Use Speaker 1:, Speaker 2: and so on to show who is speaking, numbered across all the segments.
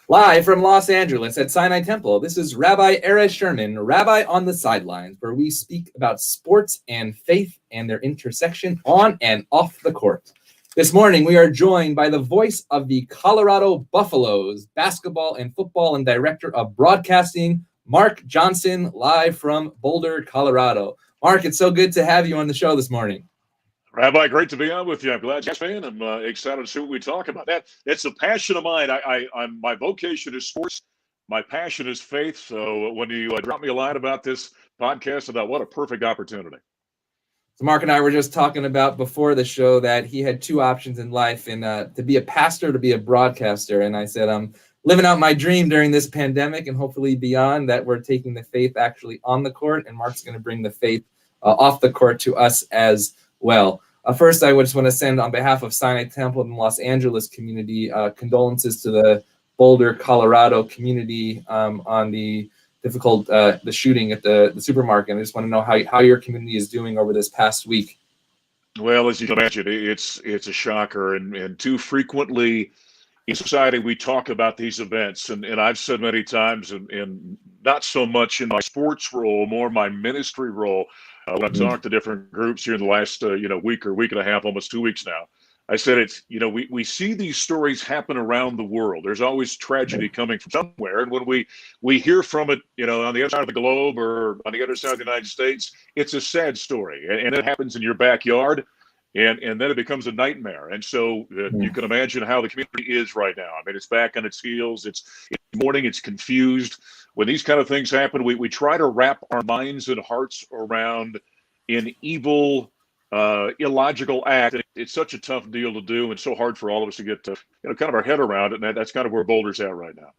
Speaker 1: Live from Los Angeles at Sinai Temple, this is Rabbi Sherman, Rabbi on the Sidelines, where we speak about sports and faith and their intersection on and off the court. This morning, we are joined by the voice of the Colorado Buffaloes, basketball and football and director of broadcasting, Mark Johnson, live from Boulder, Colorado. Mark, it's so good to have you on the show this morning.
Speaker 2: Rabbi, great to be on with you. I'm glad you're a fan. I'm excited to see what we talk about. It's a passion of mine. My vocation is sports. My passion is faith. So when you drop me a line about this podcast, I thought, what a perfect opportunity.
Speaker 1: So Mark and I were just talking about before the show that he had two options in life, and to be a pastor, to be a broadcaster. And I said, I'm living out my dream during this pandemic and hopefully beyond, that we're taking the faith actually on the court, and Mark's going to bring the faith off the court to us as well. First, I just want to send, on behalf of Sinai Temple and Los Angeles community, condolences to the Boulder, Colorado community on the difficult the shooting at the supermarket. I just want to know how your community is doing over this past week.
Speaker 2: Well, as you can imagine, it's a shocker, and too frequently in society we talk about these events, and I've said many times, and not so much in my sports role, more my ministry role. When I've talked to different groups here in the last week or week and a half, almost 2 weeks now, I said we see these stories happen around the world. There's always tragedy coming from somewhere, and when we hear from it, on the other side of the globe or on the other side of the United States, it's a sad story, and it happens in your backyard, and then it becomes a nightmare. And so you can imagine how the community is right now. I mean, it's back on its heels. It's mourning. It's confused. When these kind of things happen, we try to wrap our minds and hearts around an evil, illogical act. It's such a tough deal to do, and so hard for all of us to get kind of our head around it. And that's kind of where Boulder's at right now.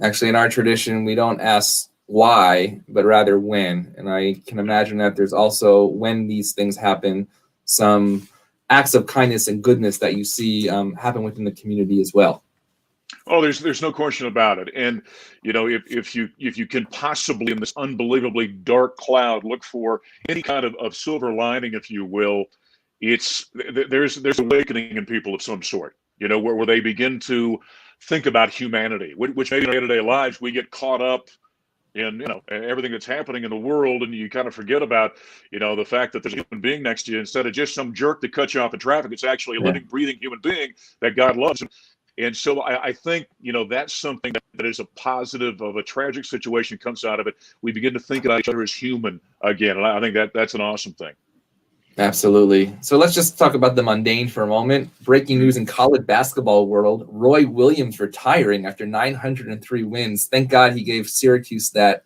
Speaker 1: Actually, in our tradition, we don't ask why, but rather when. And I can imagine that there's also, when these things happen, some acts of kindness and goodness that you see happen within the community as well.
Speaker 2: Oh, there's no question about it. And if you can possibly, in this unbelievably dark cloud, look for any kind of silver lining, if you will, there's awakening in people of some sort. Where they begin to think about humanity, which maybe in our day-to-day lives we get caught up in everything that's happening in the world, and you kind of forget about the fact that there's a human being next to you. Instead of just some jerk that cuts you off in traffic, it's actually a living, breathing human being that God loves. And so I think, that's something that is a positive of a tragic situation comes out of it. We begin to think about each other as human again. And I think that's an awesome thing.
Speaker 1: Absolutely. So let's just talk about the mundane for a moment. Breaking news in college basketball world: Roy Williams retiring after 903 wins. Thank God he gave Syracuse that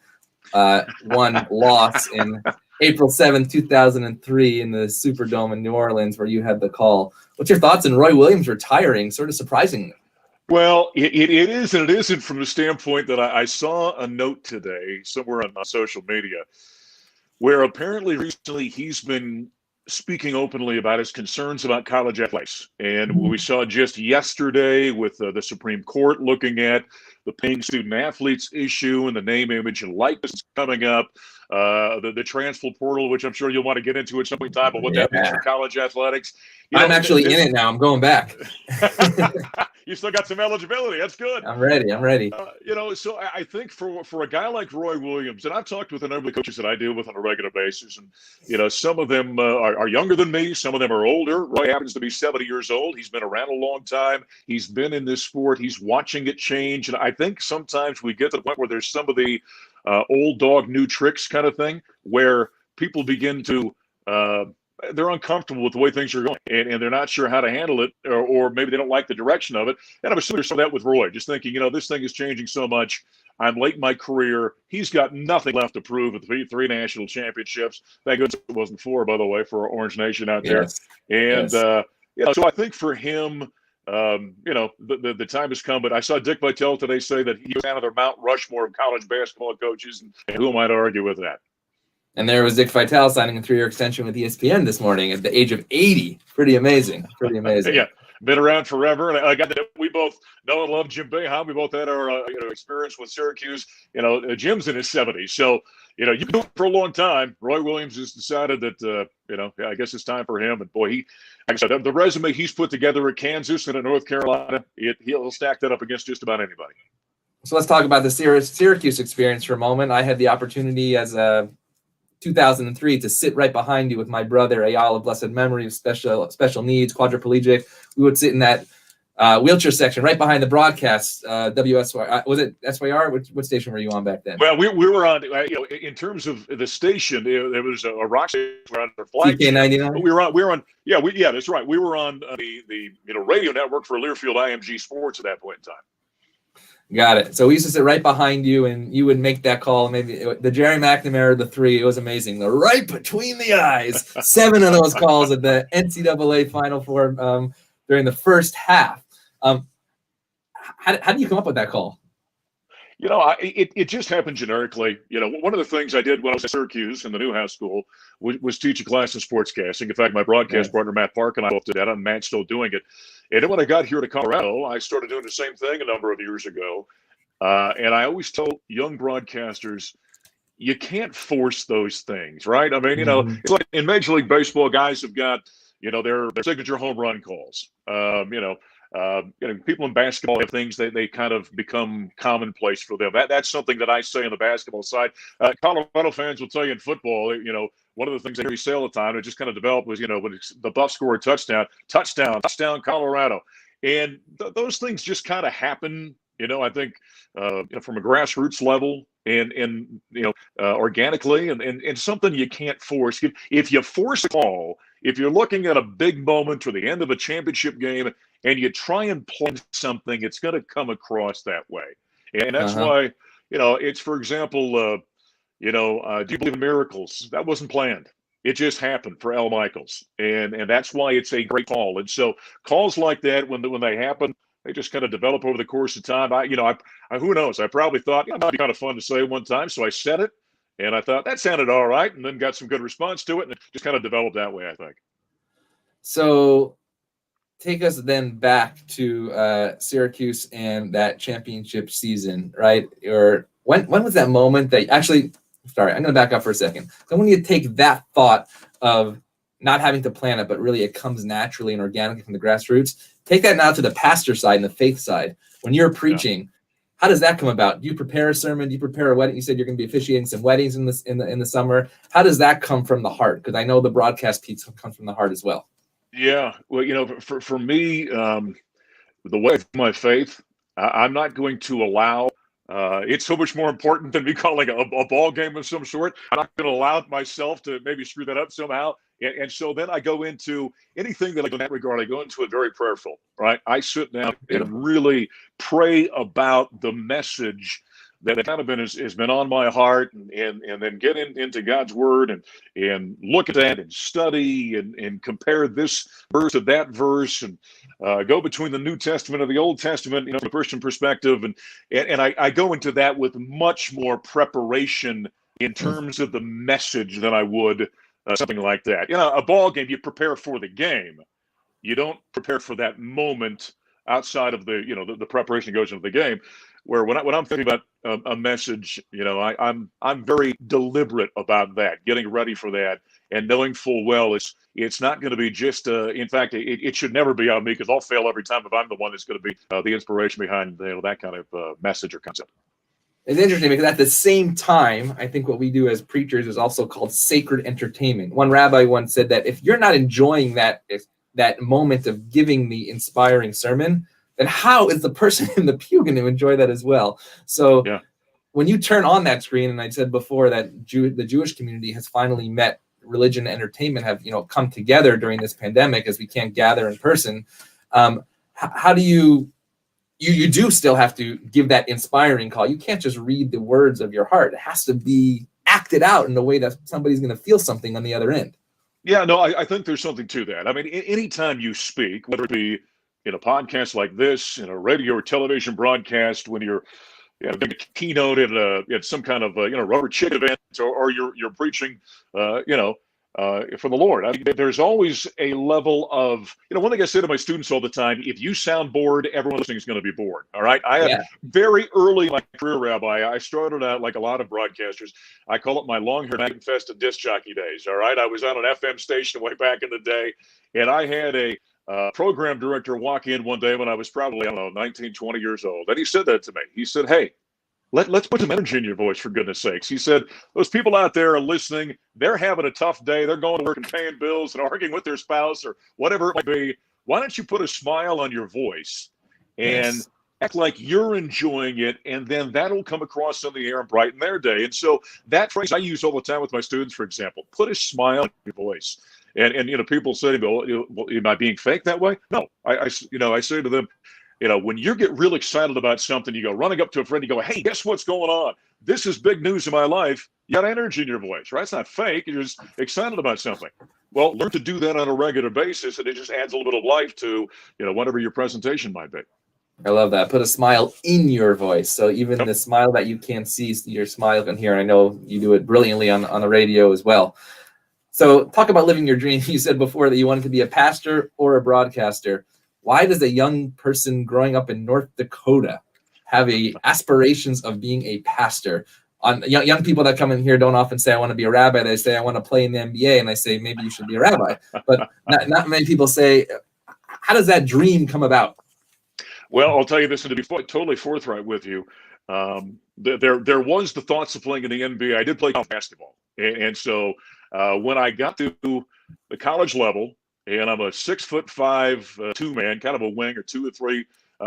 Speaker 1: one loss in April 7th, 2003 in the Superdome in New Orleans, where you had the call. What's your thoughts on Roy Williams retiring, sort of surprisingly?
Speaker 2: Well, it is and it isn't, from the standpoint that I saw a note today somewhere on social media where apparently recently he's been speaking openly about his concerns about college athletics. And we saw just yesterday with the Supreme Court looking at the paying student athletes issue and the name, image, and likeness coming up, the transfer portal, which I'm sure you'll want to get into at some point in time, but what that means for college athletics.
Speaker 1: I'm actually in it now. I'm going back.
Speaker 2: You still got some eligibility. That's good.
Speaker 1: I'm ready.
Speaker 2: So I think for a guy like Roy Williams, and I've talked with a number of coaches that I deal with on a regular basis, and some of them are younger than me, some of them are older. Roy happens to be 70 years old. He's been around a long time. He's been in this sport. He's watching it change, and I think sometimes we get to the point where there's some of the old dog, new tricks kind of thing, where people begin to they're uncomfortable with the way things are going, and they're not sure how to handle it, or maybe they don't like the direction of it. And I'm assuming there's some of that with Roy, just thinking, this thing is changing so much. I'm late in my career. He's got nothing left to prove with three national championships. Thank goodness it wasn't 4, by the way, for Orange Nation out there. And so I think for him, the time has come. But I saw Dick Vitale today say that he was out of their Mount Rushmore of college basketball coaches, and who am I to argue with that?
Speaker 1: And there was Dick Vitale signing a 3-year extension with ESPN this morning at the age of 80. Pretty amazing.
Speaker 2: Yeah, been around forever. And I got that. We both know and love Jim Boeheim. We both had our experience with Syracuse. Jim's in his 70s, so you can do it for a long time. Roy Williams has decided that I guess it's time for him. And boy, I said, the resume he's put together at Kansas and at North Carolina, he'll stack that up against just about anybody.
Speaker 1: So let's talk about the Syracuse experience for a moment. I had the opportunity as a 2003 to sit right behind you with my brother Eyal of blessed memory, special needs, quadriplegic. We would sit in that wheelchair section right behind the broadcast. WSY was it SYR? What station were you on back then?
Speaker 2: Well, we were on. In terms of the station, there was a rock station on our flagship.
Speaker 1: TK99.
Speaker 2: But we were on. Yeah, that's right. We were on the radio network for Learfield IMG Sports at that point in time.
Speaker 1: Got it. So we used to sit right behind you, and you would make that call. Maybe the Jerry McNamara, the three. It was amazing. The right between the eyes. 7 of those calls at the NCAA Final Four during the first half. How do you come up with that call?
Speaker 2: It just happened generically. One of the things I did when I was at Syracuse in the Newhouse School was teach a class in sportscasting. In fact, my broadcast partner, Matt Park, and I both did that, and Matt's still doing it. And then when I got here to Colorado, I started doing the same thing a number of years ago. And I always tell young broadcasters, you can't force those things, right? I mean, it's like in Major League Baseball, guys have got, their signature home run calls. People in basketball have things they kind of become commonplace for them. That's something that I say on the basketball side. Colorado fans will tell you in football, one of the things they hear you say all the time, it just kind of developed was, when the Buffs score a touchdown, Colorado. And those things just kind of happen, I think, from a grassroots level and organically and something you can't force. If you force a call, if you're looking at a big moment or the end of a championship game and you try and plan something, it's going to come across that way. And that's why, it's, for example, do you believe in miracles? That wasn't planned. It just happened for Al Michaels. And that's why it's a great call. And so calls like that, when they happen, they just kind of develop over the course of time. I who knows? I probably thought, it might be kind of fun to say one time. So I said it, and I thought that sounded all right, and then got some good response to it, and it just kind of developed that way, I think.
Speaker 1: So take us then back to Syracuse and that championship season, right? Or when was that moment that actually? Sorry, I'm going to back up for a second. So when you take that thought of not having to plan it, but really it comes naturally and organically from the grassroots, take that now to the pastor side and the faith side. When you're preaching, how does that come about? Do you prepare a sermon? Do you prepare a wedding? You said you're going to be officiating some weddings in the summer. How does that come from the heart? Because I know the broadcast piece comes from the heart as well.
Speaker 2: Yeah, well, for me, the way of my faith, I'm not going to allow. It's so much more important than me calling a ball game of some sort. I'm not going to allow myself to maybe screw that up somehow. And so then I go into anything that I do in that regard. I go into it very prayerful, right? I sit down and really pray about the message that kind of has been on my heart, and then get into God's word and look at that and study and compare this verse to that verse and go between the New Testament and the Old Testament, from a Christian perspective. And I go into that with much more preparation in terms of the message than I would something like that. A ball game, you prepare for the game. You don't prepare for that moment outside of the preparation that goes into the game. Where when I'm thinking about a message, I'm very deliberate about that, getting ready for that, and knowing full well it's not going to be just. In fact, it should never be on me, because I'll fail every time if I'm the one that's going to be the inspiration behind that kind of message or concept.
Speaker 1: It's interesting because at the same time, I think what we do as preachers is also called sacred entertainment. One rabbi once said that if you're not enjoying that moment of giving the inspiring sermon, then how is the person in the pew going to enjoy that as well? So when you turn on that screen, and I said before that the Jewish community has finally met, religion and entertainment have come together during this pandemic as we can't gather in person. How do you do still have to give that inspiring call? You can't just read the words of your heart. It has to be acted out in a way that somebody's going to feel something on the other end. Yeah, no, I think there's something to that. I mean, anytime you speak, whether it be in a podcast like this, in a radio or television broadcast, when you're giving a keynote at some kind of rubber chicken event, or you're preaching,
Speaker 2: for the Lord. I mean, there's always a level of, one thing I say to my students all the time: if you sound bored, everyone listening is going to be bored. All right. I had very early in my career, Rabbi, I started out like a lot of broadcasters. I call it my long-haired infested disc jockey days. All right. I was on an FM station way back in the day, and I had a program director walk in one day when I was probably, 19, 20 years old. And he said that to me. He said, "Hey, let's put some energy in your voice, for goodness sakes." He said, "Those people out there are listening. They're having a tough day. They're going to work and paying bills and arguing with their spouse or whatever it might be. Why don't you put a smile on your voice and act like you're enjoying it, and then that'll come across in the air and brighten their day." And so that phrase I use all the time with my students, for example: put a smile on your voice. And people say to me, "Well, am I being fake that way?" No, I say to them, when you get real excited about something, you go running up to a friend, you go, "Hey, guess what's going on? This is big news in my life." You got energy in your voice, right? It's not fake. You're just excited about something. Well, learn to do that on a regular basis, and it just adds a little bit of life to, whatever your presentation might be.
Speaker 1: I love that. Put a smile in your voice. So even the smile that you can't see, your smile can hear. And I know you do it brilliantly on the radio as well. So talk about living your dream. You said before that you wanted to be a pastor or a broadcaster. Why does a young person growing up in North Dakota have aspirations of being a pastor? Young people that come in here don't often say, "I want to be a rabbi." They say, "I want to play in the NBA." And I say, "Maybe you should be a rabbi." But not many people say, how does that dream come about?
Speaker 2: Well, I'll tell you this, and to be totally forthright with you, there was the thoughts of playing in the NBA. I did play college basketball. And so when I got to the college level, and I'm a 6'5" two-man, kind of a wing or 2 or 3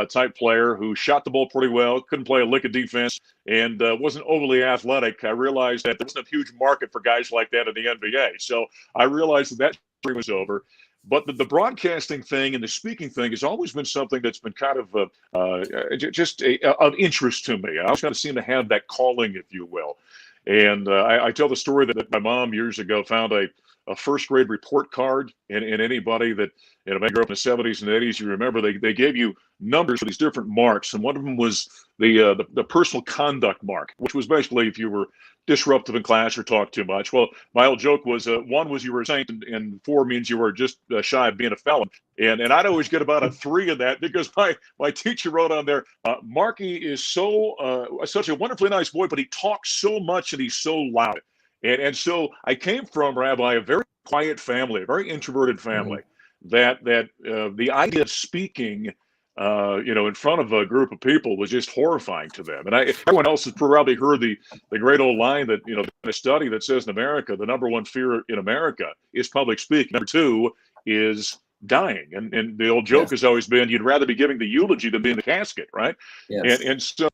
Speaker 2: type player who shot the ball pretty well, couldn't play a lick of defense, and wasn't overly athletic, I realized that there wasn't a huge market for guys like that in the NBA. So I realized that dream was over. But the broadcasting thing and the speaking thing has always been something that's been kind of of interest to me. I always kind of seem to have that calling, if you will. And I tell the story that my mom years ago found a first grade report card, and anybody that may grow up in the 70s and 80s, you remember they gave you numbers for these different marks, and one of them was the personal conduct mark, which was basically if you were disruptive in class or talked too much. Well, my old joke was 1 was you were a saint, and 4 means you were just shy of being a felon. And I'd always get about a 3 in that because my teacher wrote on there, "Marky is such a wonderfully nice boy, but he talks so much and he's so loud." And so I came from, Rabbi, a very quiet family, a very introverted family. That the idea of speaking, in front of a group of people was just horrifying to them. And everyone else has probably heard the great old line that, in a study that says in America, the number 1 fear in America is public speaking. Number 2 is dying. And the old joke has always been, you'd rather be giving the eulogy than be in the casket, right?
Speaker 1: Yes.
Speaker 2: And so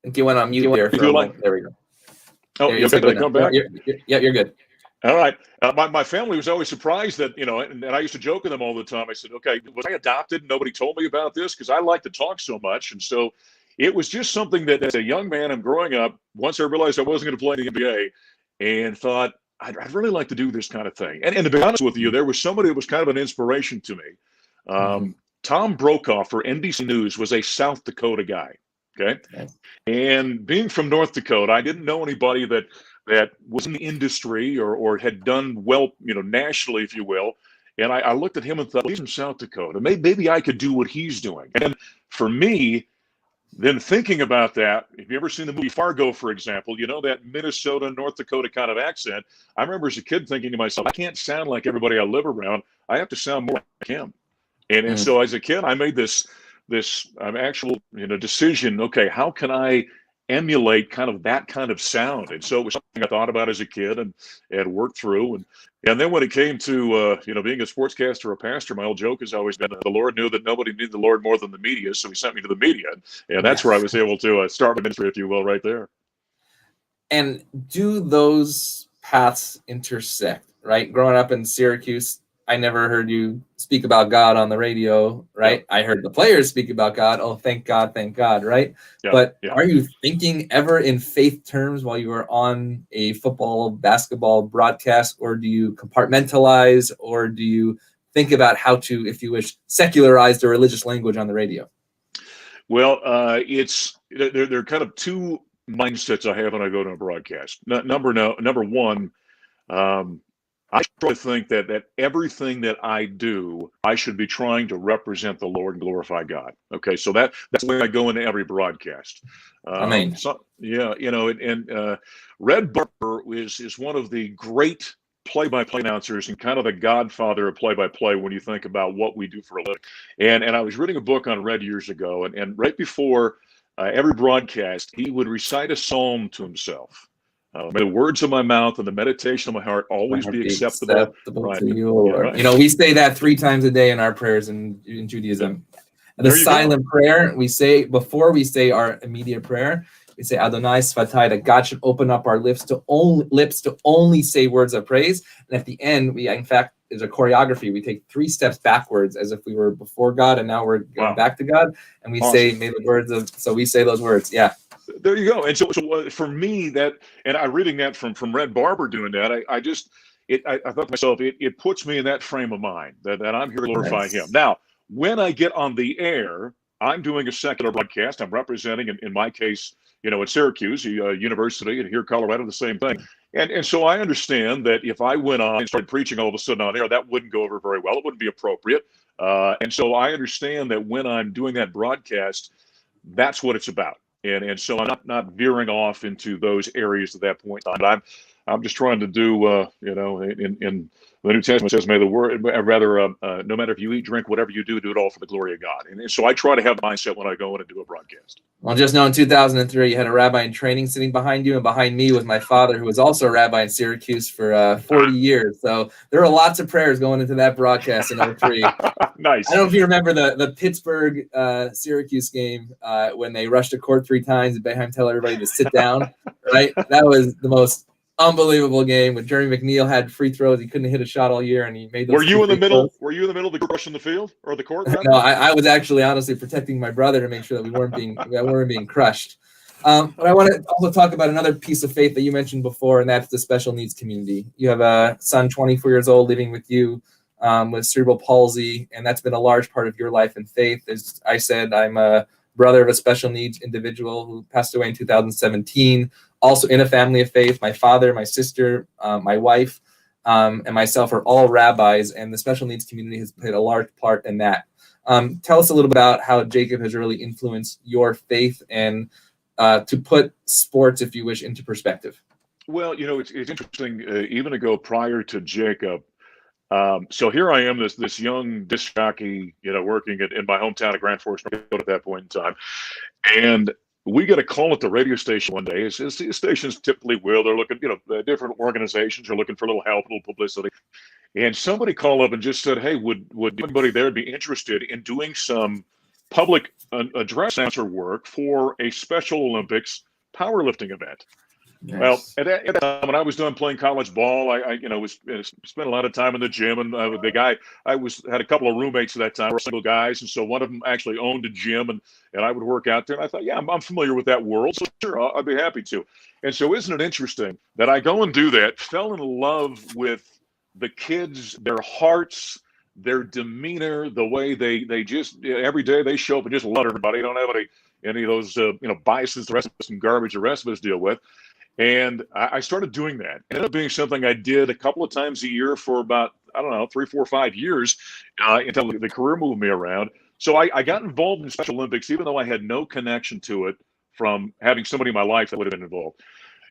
Speaker 1: I think you went on mute there for a moment. There we go.
Speaker 2: Oh, you're going to come back?
Speaker 1: You're good.
Speaker 2: All right. My family was always surprised that, and I used to joke with them all the time. I said, "Okay, was I adopted? Nobody told me about this?" Because I like to talk so much. And so it was just something that as a young man, I'm growing up, once I realized I wasn't going to play in the NBA, and thought, I'd really like to do this kind of thing. And to be honest with you, there was somebody that was kind of an inspiration to me. Tom Brokaw for NBC News was a South Dakota guy. Okay. And being from North Dakota, I didn't know anybody that was in the industry or had done well, nationally, if you will. And I looked at him and thought, well, he's from South Dakota. Maybe I could do what he's doing. And for me, then thinking about that, if you ever seen the movie Fargo, for example, that Minnesota, North Dakota kind of accent. I remember as a kid thinking to myself, I can't sound like everybody I live around. I have to sound more like him. And so as a kid, I made this actual decision. Okay, how can I emulate kind of that kind of sound? And so it was something I thought about as a kid and worked through. And then when it came to being a sportscaster or a pastor, my old joke has always been the Lord knew that nobody needed the Lord more than the media, so he sent me to the media, and that's where I was able to start my ministry, if you will, right there.
Speaker 1: And do those paths intersect? Right, growing up in Syracuse, I never heard you speak about God on the radio, right? I heard the players speak about God. Oh, thank God, right? But are you thinking ever in faith terms while you are on a football, basketball broadcast, or do you compartmentalize, or do you think about how to, if you wish, secularize the religious language on the radio?
Speaker 2: Well, there are kind of two mindsets I have when I go to a broadcast. Number one, um, I try to think that everything that I do, I should be trying to represent the Lord and glorify God. Okay, so that's the way I go into every broadcast.
Speaker 1: Amen.
Speaker 2: So yeah, and Red Barber is one of the great play-by-play announcers and kind of the godfather of play-by-play when you think about what we do for a living. And I was reading a book on Red years ago, and right before every broadcast, he would recite a psalm to himself. May the words of my mouth and the meditation of my heart
Speaker 1: My
Speaker 2: always
Speaker 1: heart
Speaker 2: be
Speaker 1: be
Speaker 2: acceptable.
Speaker 1: acceptable
Speaker 2: Right.
Speaker 1: to you,
Speaker 2: Yeah,
Speaker 1: Lord.
Speaker 2: right.
Speaker 1: We say that 3 times a day in our prayers in Judaism. The
Speaker 2: There you go.
Speaker 1: silent prayer, we say before we say our immediate prayer, we say Adonai Svatai, that God should open up our lips to only say words of praise. And at the end, in fact, there's a choreography. We take 3 steps backwards as if we were before God, and now we're going back to God. And we say, may the words of, so we say those words. Yeah.
Speaker 2: There you go. And so for me, and I reading that from Red Barber doing that, I thought to myself, it puts me in that frame of mind that I'm here to glorify Him. Now, when I get on the air, I'm doing a secular broadcast. I'm representing, in my case, at Syracuse, university, and here Colorado, the same thing. And so I understand that if I went on and started preaching all of a sudden on air, that wouldn't go over very well. It wouldn't be appropriate. And so I understand that when I'm doing that broadcast, that's what it's about. And so I'm not veering off into those areas at that point in time. I'm just trying to do, in the New Testament says, may the word, rather, no matter if you eat, drink, whatever you do it all for the glory of God. And so I try to have the mindset when I go in and do a broadcast.
Speaker 1: Well, just know in 2003, you had a rabbi in training sitting behind you, and behind me was my father, who was also a rabbi in Syracuse for 40 years. So there were lots of prayers going into that broadcast in 03.
Speaker 2: Nice.
Speaker 1: I don't know if you remember the Pittsburgh Syracuse game when they rushed the court 3 times and Boeheim tell everybody to sit down, right? That was the most unbelievable game when Jeremy McNeil had free throws. He couldn't hit a shot all year, and he made those.
Speaker 2: Were you in the middle? Were you in the middle of the rush in the field or the court?
Speaker 1: No, I was actually honestly protecting my brother to make sure that we weren't being crushed. But I want to also talk about another piece of faith that you mentioned before, and that's the special needs community. You have a son, 24 years old, living with you with cerebral palsy, and that's been a large part of your life and faith. As I said, I'm a brother of a special needs individual who passed away in 2017, also in a family of faith. My father, my sister, my wife, and myself are all rabbis, and the special needs community has played a large part in that. Tell us a little about how Jacob has really influenced your faith and to put sports, if you wish, into perspective.
Speaker 2: Well, it's interesting, even to go prior to Jacob. So here I am, this young disc jockey, working in my hometown of Grand Forks, North Dakota at that point in time. And we get a call at the radio station one day. As stations typically will, they're looking, different organizations are looking for a little help, a little publicity. And somebody called up and just said, hey, would anybody there be interested in doing some public address announcer work for a Special Olympics powerlifting event?
Speaker 1: Nice.
Speaker 2: Well, at that time, when I was done playing college ball, I spent a lot of time in the gym, and the guy had a couple of roommates at that time, were single guys, and so one of them actually owned a gym, and I would work out there, and I thought, yeah, I'm familiar with that world, so sure, I'd be happy to. And so, isn't it interesting that I go and do that, fell in love with the kids, their hearts, their demeanor, the way they just every day they show up and just love everybody. They don't have any of those biases the rest of us and garbage the rest of us deal with. And I started doing that. It ended up being something I did a couple of times a year for about, 3, 4, 5 years until the career moved me around. So I got involved in Special Olympics, even though I had no connection to it from having somebody in my life that would have been involved.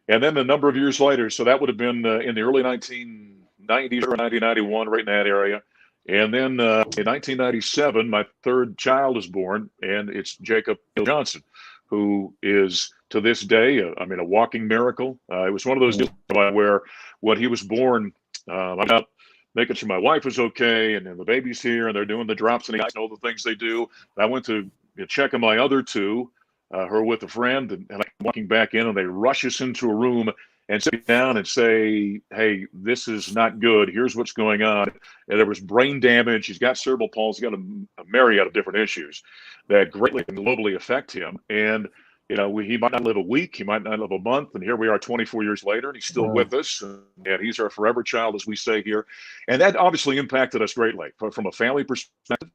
Speaker 2: And then a number of years later, so that would have been in the early 1990s or 1991, right in that area. And then in 1997, my third child was born, and it's Jacob Johnson, who is to this day, a walking miracle. It was one of those deals where when he was born, I'm out making sure my wife was okay, and then the baby's here, and they're doing the drops and the ice and all the things they do. I went to check on my other two, her with a friend, and I'm walking back in, and they rush us into a room and sit down and say, hey, this is not good. Here's what's going on. And there was brain damage. He's got cerebral palsy. He's got a myriad of different issues that greatly and globally affect him. And, he might not live a week. He might not live a month. And here we are 24 years later, and he's still with us. And he's our forever child, as we say here. And that obviously impacted us greatly from a family perspective.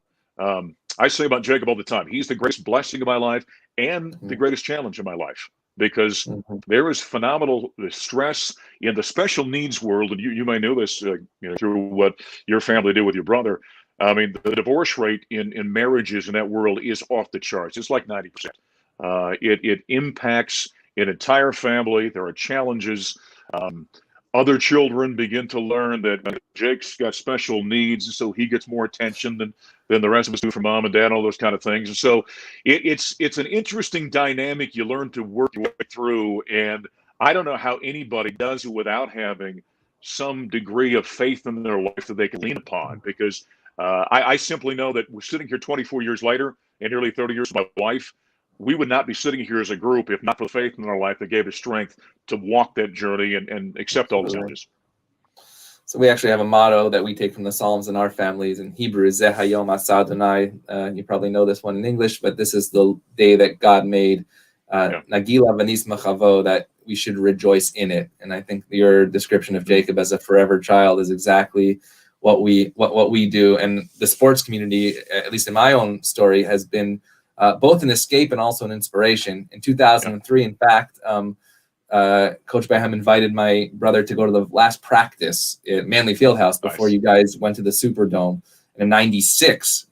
Speaker 2: I say about Jacob all the time, he's the greatest blessing of my life and the greatest challenge of my life, because
Speaker 1: Mm-hmm.
Speaker 2: there is phenomenal stress in the special needs world. And you may know this, through what your family did with your brother. I mean, the divorce rate in marriages in that world is off the charts. It's like 90%. It impacts an entire family. There are challenges. Um, Other children begin to learn that Jake's got special needs, so he gets more attention than the rest of us do from mom and dad, all those kind of things. And so it's an interesting dynamic you learn to work your way through. And I don't know how anybody does it without having some degree of faith in their life that they can lean upon. Because I simply know that we're sitting here 24 years later and nearly 30 years with my wife. We would not be sitting here as a group if not for the faith in our life that gave us strength to walk that journey and accept all the challenges.
Speaker 1: So we actually have a motto that we take from the Psalms in our families. In Hebrew is Zeh Hayom Aseh Adonai. You probably know this one in English, but this is the day that God made. Nagila v'nismach havo, that we should rejoice in it. And I think your description of Jacob as a forever child is exactly what we do. And the sports community, at least in my own story, has been both an escape and also an inspiration. In 2003, in fact, Coach Baham invited my brother to go to the last practice at Manley Fieldhouse before you guys went to the Superdome. And in '96,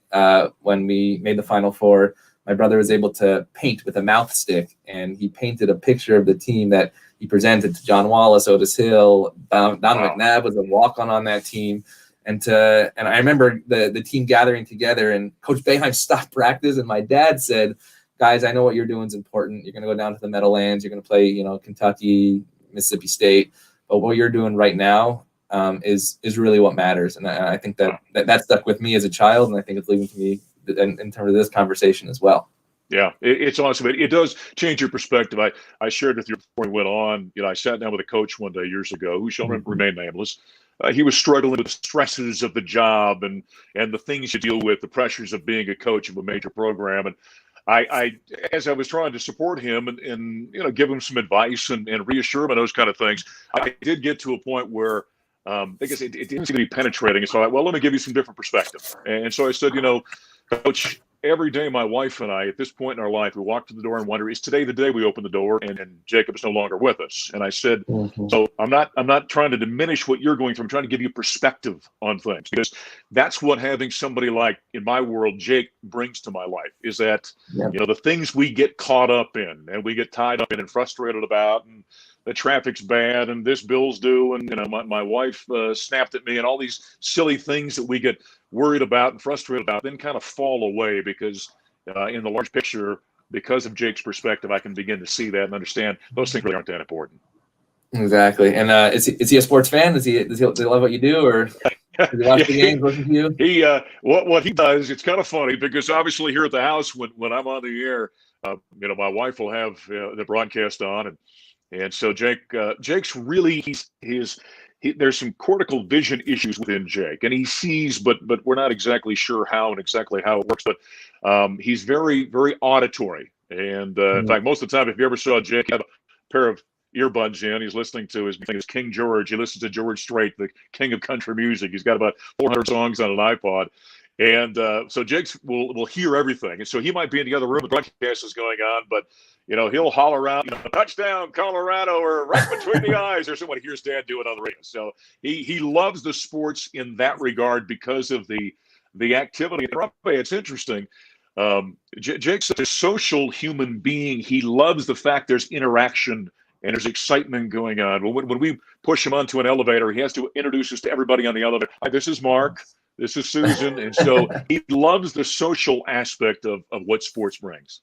Speaker 1: when we made the Final Four, my brother was able to paint with a mouth stick, and he painted a picture of the team that he presented to John Wallace, Otis Hill, Don McNabb was a walk-on on that team. And I remember the team gathering together, and Coach Boeheim stopped practice, and my dad said, "Guys, I know what you're doing is important. You're going to go down to the Meadowlands. You're going to play, Kentucky, Mississippi State. But what you're doing right now is really what matters." And I think that stuck with me as a child, and I think it's leading to me in terms of this conversation as well.
Speaker 2: Yeah, it's awesome. It does change your perspective. I shared with you before we went on. I sat down with a coach one day years ago who shall remain nameless. He was struggling with the stresses of the job and the things you deal with, the pressures of being a coach of a major program. And I as I was trying to support him and give him some advice and reassure him and those kind of things, I did get to a point where I guess it didn't seem to be penetrating. And so let me give you some different perspective. And so I said, Coach, every day my wife and I, at this point in our life, we walk to the door and wonder, is today the day we open the door and Jacob is no longer with us? And I said, so I'm not trying to diminish what you're going through. I'm trying to give you perspective on things, because that's what having somebody like, in my world, Jake brings to my life, is that, the things we get caught up in and we get tied up in and frustrated about, and the traffic's bad and this bill's due, and my wife snapped at me, and all these silly things that we get worried about and frustrated about then kind of fall away, because in the large picture, because of Jake's perspective, I can begin to see that and understand those things really aren't that important.
Speaker 1: Exactly. And is he a sports fan? Does he love what you do, or does he watch the games, listen to you?
Speaker 2: He what he does, it's kind of funny, because obviously here at the house when I'm on the air, my wife will have the broadcast on, and so Jake's really there's some cortical vision issues within Jake, and he sees, but we're not exactly sure how and exactly how it works. But he's very, very auditory, and in fact, most of the time, if you ever saw Jake have a pair of earbuds in, he's listening to his King George. He listens to George Strait, the king of country music. He's got about 400 songs on an iPod. And so Jake's will hear everything. And so he might be in the other room, the broadcast is going on, but he'll holler out, touchdown, Colorado, or right between the eyes, or someone hears Dad do it on the radio. So he loves the sports in that regard because of the activity. And it's interesting. Jake's such a social human being. He loves the fact there's interaction and there's excitement going on. When we push him onto an elevator, he has to introduce us to everybody on the elevator. Hi, this is Mark. This is Susan. And so he loves the social aspect of what sports brings.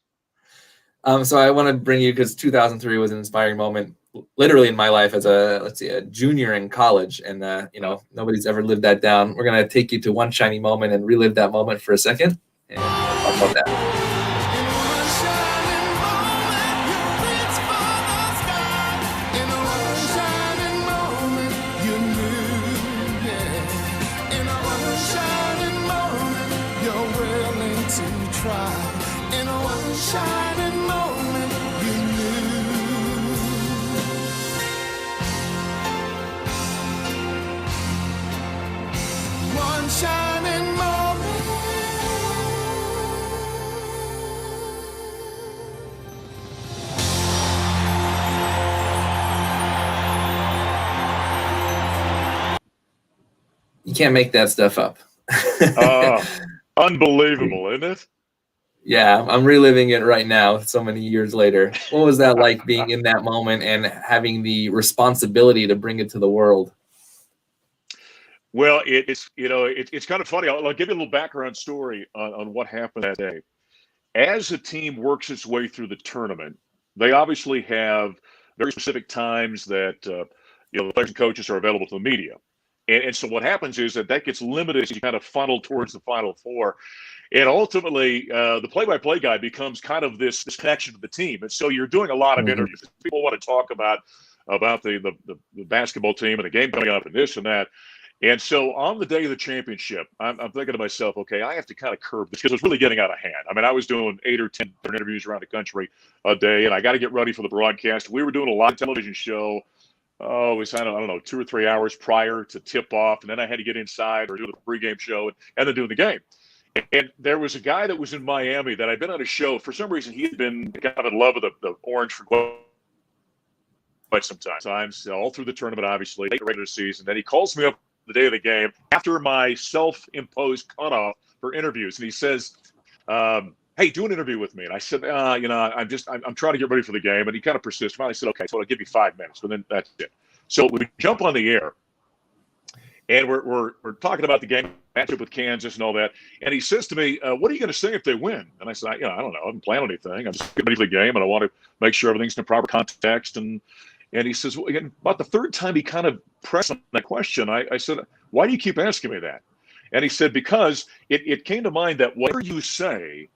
Speaker 1: So I want to bring you, because 2003 was an inspiring moment, literally in my life as a junior in college. And, nobody's ever lived that down. We're going to take you to one shiny moment and relive that moment for a second. And talk about that. You can't make that stuff up.
Speaker 2: Unbelievable, isn't it?
Speaker 1: Yeah, I'm reliving it right now so many years later. What was that like being in that moment and having the responsibility to bring it to the world?
Speaker 2: Well, it's kind of funny. I'll give you a little background story on what happened that day. As a team works its way through the tournament, they obviously have very specific times that the players and coaches are available to the media. And so what happens is that gets limited as you kind of funnel towards the Final Four. And ultimately, the play-by-play guy becomes kind of this connection to the team. And so you're doing a lot of interviews. People want to talk about the basketball team and the game coming up and this and that. And so on the day of the championship, I'm thinking to myself, okay, I have to kind of curb this because it's really getting out of hand. I mean, I was doing 8 or 10 interviews around the country a day, and I got to get ready for the broadcast. We were doing a live television show. Oh, we signed, I don't know, 2 or 3 hours prior to tip off, and then I had to get inside or do the pregame show and then do the game. And there was a guy that was in Miami that I'd been on a show. For some reason, he had been kind of in love with the Orange for quite some time. All through the tournament, obviously, late regular season. Then he calls me up the day of the game after my self-imposed cutoff for interviews, and he says, "Hey, do an interview with me." And I said, I'm trying to get ready for the game." And he kind of persisted. Finally, I said, "Okay, so I'll give you 5 minutes," but then that's it. So we jump on the air, and we're talking about the game matchup with Kansas and all that. And he says to me, "What are you going to say if they win?" And I said, "I don't know. I haven't planned anything. I'm just getting ready for the game, and I want to make sure everything's in the proper context." And he says, well, again, about the third time he kind of pressed on that question. I said, "Why do you keep asking me that?" And he said, "Because it came to mind that whatever you say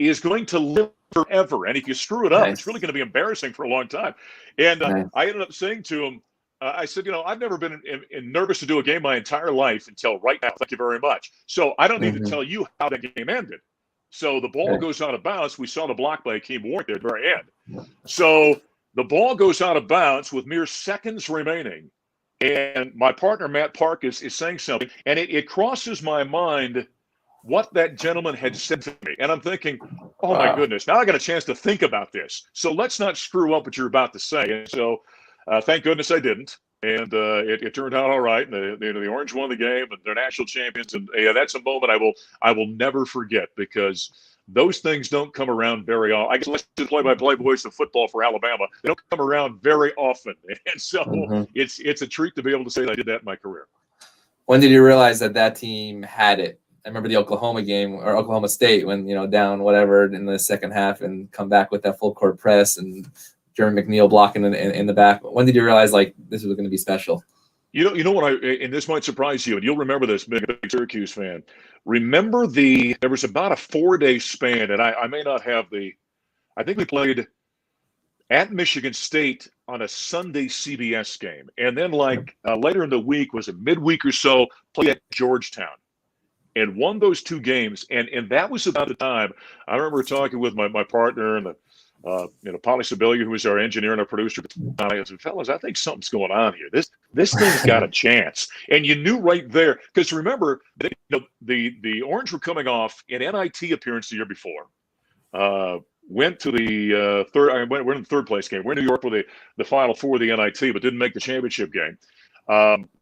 Speaker 2: is going to live forever. And if you screw it up, it's really going to be embarrassing for a long time." And I ended up saying to him, I said, "I've never been nervous to do a game my entire life until right now. Thank you very much. So I don't need to tell you how that game ended." So the ball goes out of bounds. We saw the block by Akeem Warwick there at the very end. So the ball goes out of bounds with mere seconds remaining. And my partner, Matt Park, is saying something. And it crosses my mind what that gentleman had said to me. And I'm thinking, oh, my goodness, now I got a chance to think about this. So let's not screw up what you're about to say. And so thank goodness I didn't. And it turned out all right. And the Orange won the game, and they're national champions. And that's a moment I will never forget, because those things don't come around very often. I guess let's just play-by-play voice of football for Alabama. They don't come around very often. And so it's a treat to be able to say that I did that in my career.
Speaker 1: When did you realize that team had it? I remember the Oklahoma game, or Oklahoma State, when, down whatever in the second half and come back with that full court press and Jeremy McNeil blocking in the back. When did you realize this was going to be special? You know what,
Speaker 2: and this might surprise you, and you'll remember this, being a big Syracuse fan. Remember there was about a 4-day span, and I may not have I think we played at Michigan State on a Sunday CBS game. And then later in the week, was it midweek or so, played at Georgetown and won those 2 games. And that was about the time I remember talking with my partner and Polly Sibilia, who was our engineer and our producer. I said, "Fellas, I think something's going on here. This thing's got a chance." And you knew right there, because remember, the Orange were coming off an NIT appearance the year before. Went to the we're in the third place game. We're in New York for the Final Four of the NIT, but didn't make the championship game.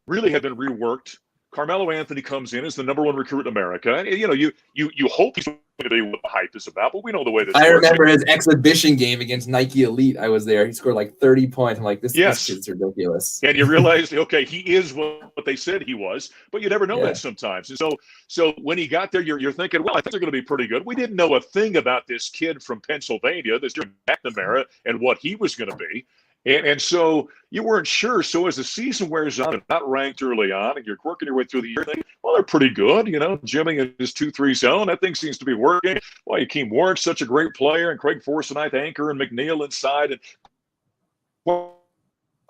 Speaker 2: Really had been reworked. Carmelo Anthony comes in as the #1 recruit in America. And, you hope he's going to be what the hype is about, but we know the way this works.
Speaker 1: I remember his exhibition game against Nike Elite. I was there. He scored 30 points. I'm like, this kid's ridiculous.
Speaker 2: And you realize, okay, he is what they said he was, but you never know that sometimes. And so when he got there, you're thinking, well, I think they're going to be pretty good. We didn't know a thing about this kid from Pennsylvania, this Jeremy McNamara, and what he was going to be. And so you weren't sure. So as the season wears on and not ranked early on, and you're working your way through the year, thinking, well, they're pretty good. Jimmy in his 2-3 zone, that thing seems to be working. Well, Akeem Warwick's such a great player, and Craig Forsythe anchor, and McNeil inside. And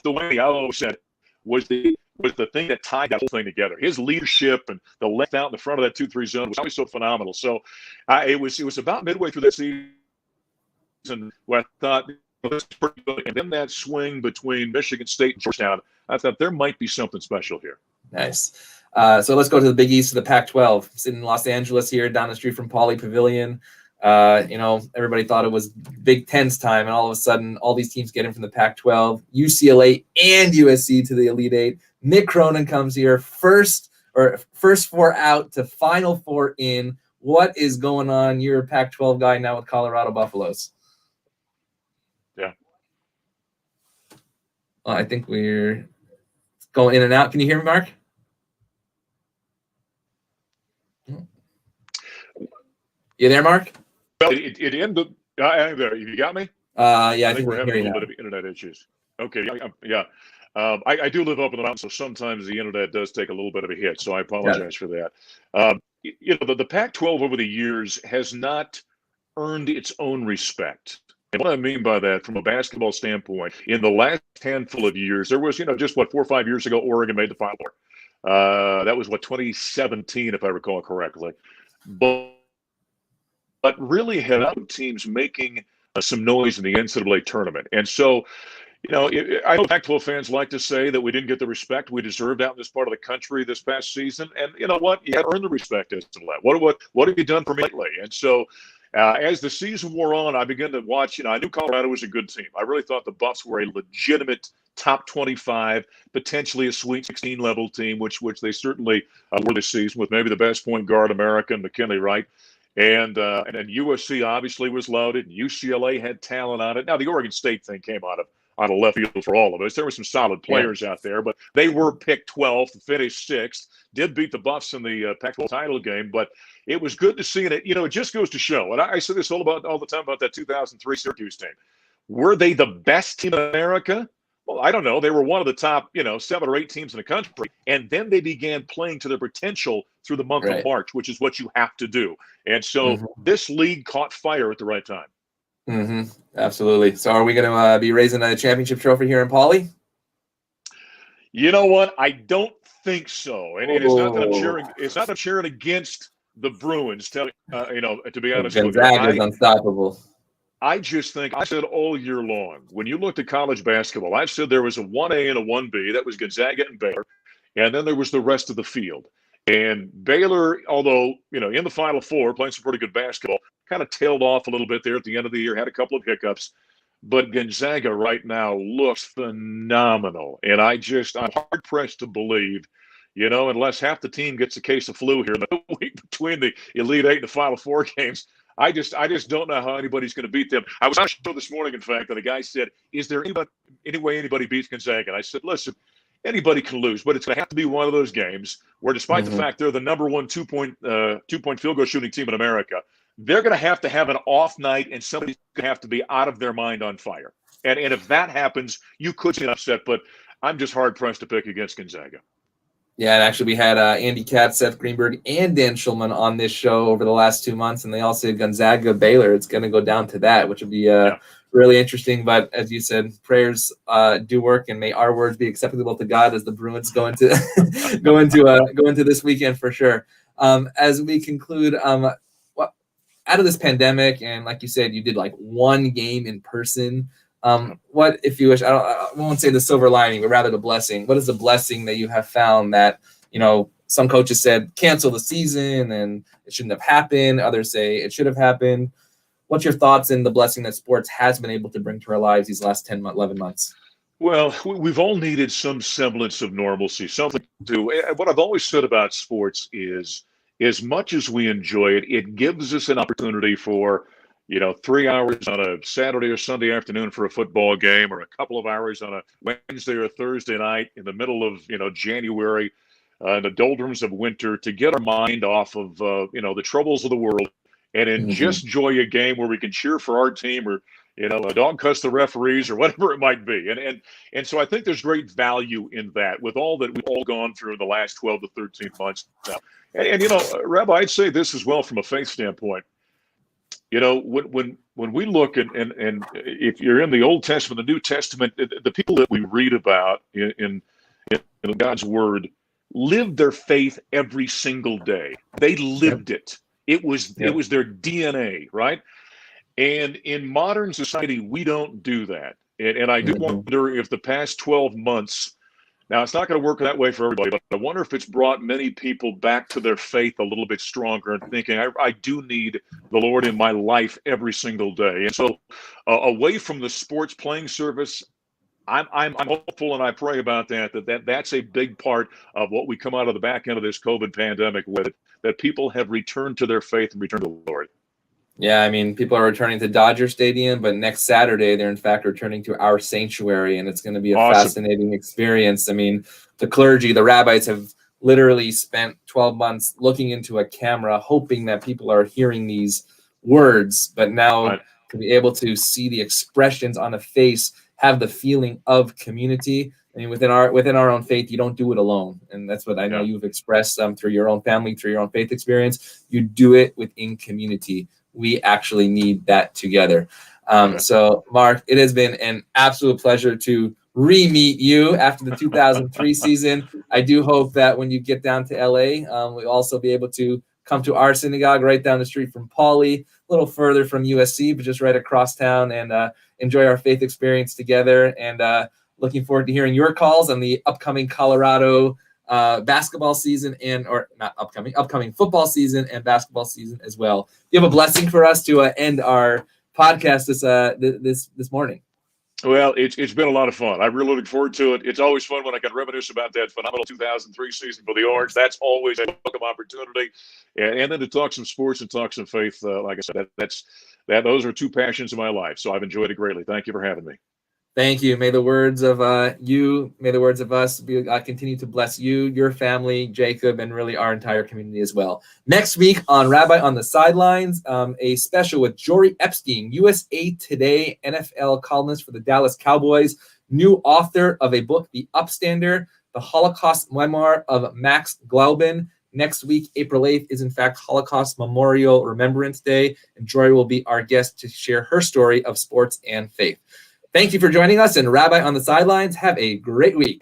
Speaker 2: the way I always said was the thing that tied that whole thing together. His leadership and the left out in the front of that 2-3 zone was always so phenomenal. So it was about midway through that season where I thought, that's pretty good. And then that swing between Michigan State and Georgetown, I thought there might be something special here.
Speaker 1: Nice. So let's go to the Big East of the Pac-12. Sitting in Los Angeles here, down the street from Pauley Pavilion. Everybody thought it was Big Ten's time, and all of a sudden, all these teams get in from the Pac-12, UCLA and USC to the Elite Eight. Mick Cronin comes here, first or first four out to Final Four in. What is going on? You're a Pac-12 guy now with Colorado Buffaloes.
Speaker 2: Yeah.
Speaker 1: Well, I think we're going in and out. Can you hear me, Mark? You there, Mark?
Speaker 2: Well, it ended. I'm there. You got me?
Speaker 1: Yeah,
Speaker 2: I think we're having a little bit of internet issues. Okay, yeah. I do live up in the mountains, so sometimes the internet does take a little bit of a hit, so I apologize for that. The Pac-12 over the years has not earned its own respect. And what I mean by that, from a basketball standpoint, in the last handful of years, there was, just 4 or 5 years ago, Oregon made the Final Four. That was 2017, if I recall correctly. But really had other teams making some noise in the NCAA tournament. And so, I know Pac-12 fans like to say that we didn't get the respect we deserved out in this part of the country this past season. And you know what? You had to earn the respect as to that. What have you done for me lately? And so, as the season wore on, I began to watch. I knew Colorado was a good team. I really thought the Buffs were a legitimate top 25, potentially a Sweet 16 level team, which they certainly were this season, with maybe the best point guard American, McKinley Wright. And then USC obviously was loaded. UCLA had talent on it. Now the Oregon State thing came out of left field for all of us. There were some solid players out there, but they were picked 12th, finished 6th, did beat the Buffs in the Pac-12 title game. But it was good to see, and it just goes to show. And I say this all the time about that 2003 Syracuse team. Were they the best team in America? Well, I don't know. They were one of the top, 7 or 8 teams in the country. And then they began playing to their potential through the month of March, which is what you have to do. And so this league caught fire at the right time.
Speaker 1: Absolutely. So are we going to be raising a championship trophy here in Pauley?
Speaker 2: You know what? I don't think so. And it's not that I'm cheering. It's not that I'm cheering against the Bruins. To be honest with you,
Speaker 1: Gonzaga is unstoppable.
Speaker 2: I just think, I said all year long, when you looked at college basketball, I've said there was a 1A and a 1B. That was Gonzaga and Baylor. And then there was the rest of the field. And Baylor, although, in the Final Four, playing some pretty good basketball, kind of tailed off a little bit there at the end of the year, had a couple of hiccups. But Gonzaga right now looks phenomenal. And I'm hard-pressed to believe, unless half the team gets a case of flu here in the week between the Elite Eight and the Final Four games, I just don't know how anybody's going to beat them. I was on a show this morning, in fact, and a guy said, is there any way anybody beats Gonzaga? And I said, listen, anybody can lose, but it's going to have to be one of those games where, despite the fact they're the number one two-point field goal shooting team in America, they're going to have an off night, and somebody's going to have to be out of their mind on fire. And if that happens, you could see an upset, but I'm just hard-pressed to pick against Gonzaga.
Speaker 1: Yeah, and actually we had Andy Katz, Seth Greenberg, and Dan Schulman on this show over the last 2 months, and they all said Gonzaga, Baylor. It's going to go down to that, which would be really interesting. But as you said, prayers do work, and may our words be acceptable to God as the Bruins go into go into this weekend for sure. As we conclude, out of this pandemic, and like you said, you did like one game in person. What, if you wish, I won't say the silver lining, but rather the blessing. What is the blessing that you have found that, some coaches said cancel the season and it shouldn't have happened. Others say it should have happened. What's your thoughts in the blessing that sports has been able to bring to our lives these last 11 months?
Speaker 2: Well, we've all needed some semblance of normalcy, something to do. What I've always said about sports is, as much as we enjoy it, it gives us an opportunity for 3 hours on a Saturday or Sunday afternoon for a football game, or a couple of hours on a Wednesday or Thursday night in the middle of, January, in the doldrums of winter, to get our mind off of, the troubles of the world, and just enjoy a game where we can cheer for our team, or, a dog cuss the referees, or whatever it might be. And so I think there's great value in that, with all that we've all gone through in the last 12 to 13 months now. And Rabbi, I'd say this as well from a faith standpoint. When we look and if you're in the Old Testament, the New Testament, the people that we read about in God's Word lived their faith every single day. They lived it. It was their DNA, right? And in modern society, we don't do that. And I do wonder if the past 12 months, now it's not going to work that way for everybody, but I wonder if it's brought many people back to their faith a little bit stronger, and thinking, I do need the Lord in my life every single day. And so away from the sports playing service, I'm hopeful, and I pray about that's a big part of what we come out of the back end of this COVID pandemic with, that people have returned to their faith and returned to the Lord.
Speaker 1: Yeah, I mean, people are returning to Dodger Stadium, but next Saturday, they're in fact returning to our sanctuary, and it's going to be a fascinating experience. I mean, the clergy, the rabbis have literally spent 12 months looking into a camera, hoping that people are hearing these words, but now to be able to see the expressions on a face, have the feeling of community. I mean, within our own faith, you don't do it alone, and that's what I know you've expressed through your own family, through your own faith experience. You do it within community. We actually need that together. So, Mark, it has been an absolute pleasure to re-meet you after the 2003 season. I do hope that when you get down to LA, we'll also be able to come to our synagogue right down the street from Pauley, a little further from USC, but just right across town, and enjoy our faith experience together. And looking forward to hearing your calls on the upcoming Colorado basketball season, or not upcoming football season and basketball season as well. You have a blessing for us to end our podcast this morning.
Speaker 2: Well, it's been a lot of fun. I really look forward to it. It's always fun when I can reminisce about that phenomenal 2003 season for the Orange. That's always a welcome opportunity. And then to talk some sports and talk some faith, like I said, those are two passions of my life. So I've enjoyed it greatly. Thank you for having me.
Speaker 1: Thank you. May the words of may the words of us continue to bless you, your family, Jacob, and really our entire community as well. Next week on Rabbi on the Sidelines, a special with Jory Epstein, USA Today NFL columnist for the Dallas Cowboys, new author of a book, The Upstander, the Holocaust memoir of Max Glauben. Next week, April 8th, is in fact Holocaust Memorial Remembrance Day, and Jory will be our guest to share her story of sports and faith. Thank you for joining us, and Rabbi on the Sidelines. Have a great week.